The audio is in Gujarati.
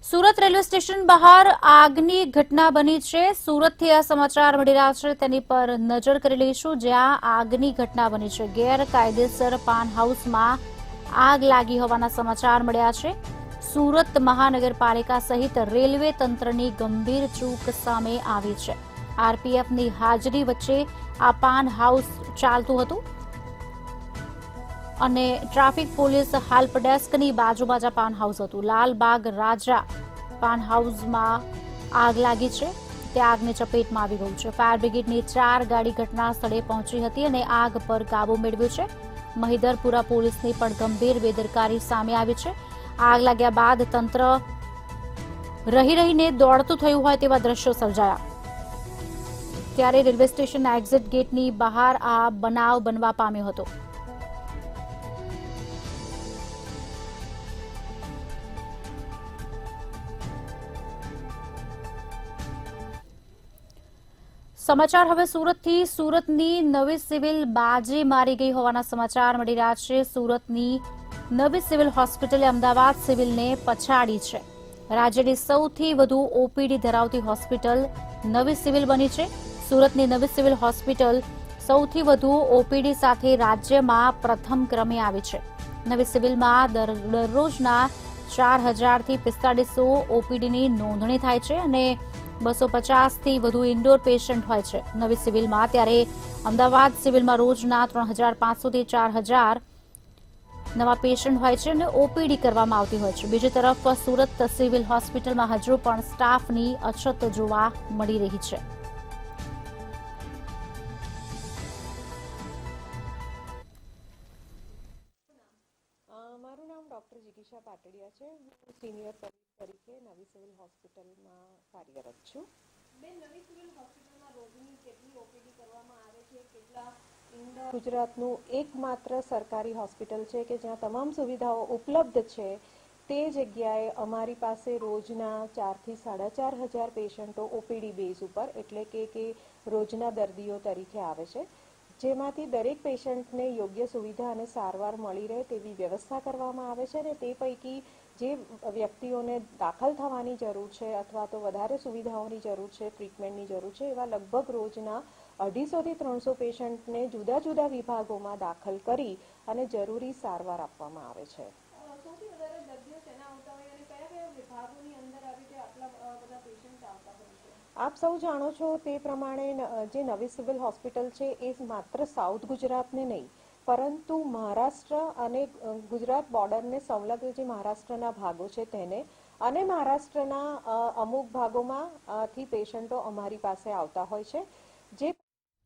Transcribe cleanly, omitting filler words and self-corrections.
સુરત રેલવે સ્ટેશન બહાર આગની ઘટના બની છે। સુરતથી આ સમાચાર મળી રહ્યા છે, તેની પર નજર કરી લઈશું, જ્યાં આગની ઘટના બની છે। ગેરકાયદેસર પાન હાઉસમાં આગ લાગી હોવાના સમાચાર મળ્યા છે। સુરત મહાનગરપાલિકા સહિત રેલવે તંત્રની ગંભીર ચૂક સામે આવી છે। આરપીએફની હાજરી વચ્ચે આ પાન હાઉસ ચાલતું હતું અને ટ્રાફિક પોલીસ હેલ્પ ડેસ્કની બાજુમાં જ આ પાન હાઉસ હતું। લાલબાગ રાજા પાન હાઉસમાં આગ લાગી છે, તે આગની ચપેટમાં આવી ગયું છે। ફાયર બ્રિગેડની 4 ગાડી ઘટના સ્થળે પહોંચી હતી અને આગ પર કાબુ મેળવ્યો છે। મહિધરપુરા પોલીસની પણ ગંભીર બેદરકારી સામે આવી છે। આગ લાગ્યા બાદ તંત્ર રહીને દોડતું થયું હોય તેવા દ્રશ્યો સર્જાયા, ત્યારે રેલવે સ્ટેશનના એક્ઝિટ ગેટની બહાર આ બનાવ બનવા પામ્યો હતો। સમાચાર હવે સુરતથી। સુરતની નવી સિવિલ બાજી મારી ગઈ હોવાના સમાચાર મળી રહ્યા છે। સુરતની નવી સિવિલ હોસ્પિટલે અમદાવાદ સિવિલને પછાડી છે। રાજ્યની સૌથી વધુ ઓપીડી ધરાવતી હોસ્પિટલ નવી સિવિલ બની છે। સુરતની નવી સિવિલ હોસ્પિટલ સૌથી વધુ ઓપીડી સાથે રાજ્યમાં પ્રથમ ક્રમે આવી છે। નવી સિવિલમાં દરરોજના 4000 થી 4500 ઓપીડીની નોંધણી થાય છે અને 250 થી વધુ ઇન્ડોર પેશન્ટ હોય છે નવી સિવિલમાં, ત્યારે અમદાવાદ સિવિલમાં રોજના 3500 થી 4000 નવા પેશન્ટ હોય છે અને ઓપીડી કરવામાં આવતી હોય છે। બીજી તરફ સુરત સિવિલ હોસ્પિટલમાં હજુ પણ સ્ટાફની અછત જોવા મળી રહી છે। મારું નામ ડોક્ટર જિગીશા પાટડિયા છે। હું સિનિયર તરીકે નવી સિવિલ હોસ્પિટલમાં કાર્યરત છું। નવી સિવિલ હોસ્પિટલમાં રોજની કેટલી ઓપીડી કરવામાં આવે છે, કેટલા ઇન્ડોર? ગુજરાતનું એકમાત્ર સરકારી હોસ્પિટલ છે કે જ્યાં તમામ સુવિધાઓ ઉપલબ્ધ છે। તે જગ્યાએ અમારી પાસે રોજના 4 થી 4500 પેશન્ટો ઓપીડી બેઝ ઉપર એટલે કે રોજના દર્દીઓ તરીકે આવે છે, જેમાંથી દરેક પેશન્ટને યોગ્ય સુવિધા અને સારવાર મળી રહે તેવી વ્યવસ્થા કરવામાં આવે છે અને તે પૈકી જે વ્યક્તિઓને દાખલ થવાની જરૂર છે અથવા તો વધારે સુવિધાઓની જરૂર છે, ટ્રીટમેન્ટની જરૂર છે, એવા લગભગ રોજના 250 થી 300 પેશન્ટને જુદા જુદા વિભાગોમાં દાખલ કરી અને જરૂરી સારવાર આપવામાં આવે છે। સૌથી વધારે દર્દીઓ શેના આવતા હોય અને કયા કયા વિભાગોની અંદર આવી રીતે આટલા બધા પેશન્ટ આવતા હોય છે? આપ સૌ જાણો છો તે પ્રમાણે જે નવી સિવિલ હોસ્પિટલ છે એ માત્ર સાઉથ ગુજરાતને નહીં પરંતુ મહારાષ્ટ્ર અને ગુજરાત બોર્ડરને સંલગ્ન જે મહારાષ્ટ્રના ભાગો છે તેને અને મહારાષ્ટ્રના અમુક ભાગોમાં થી પેશન્ટો અમારી પાસે આવતા હોય છે, જે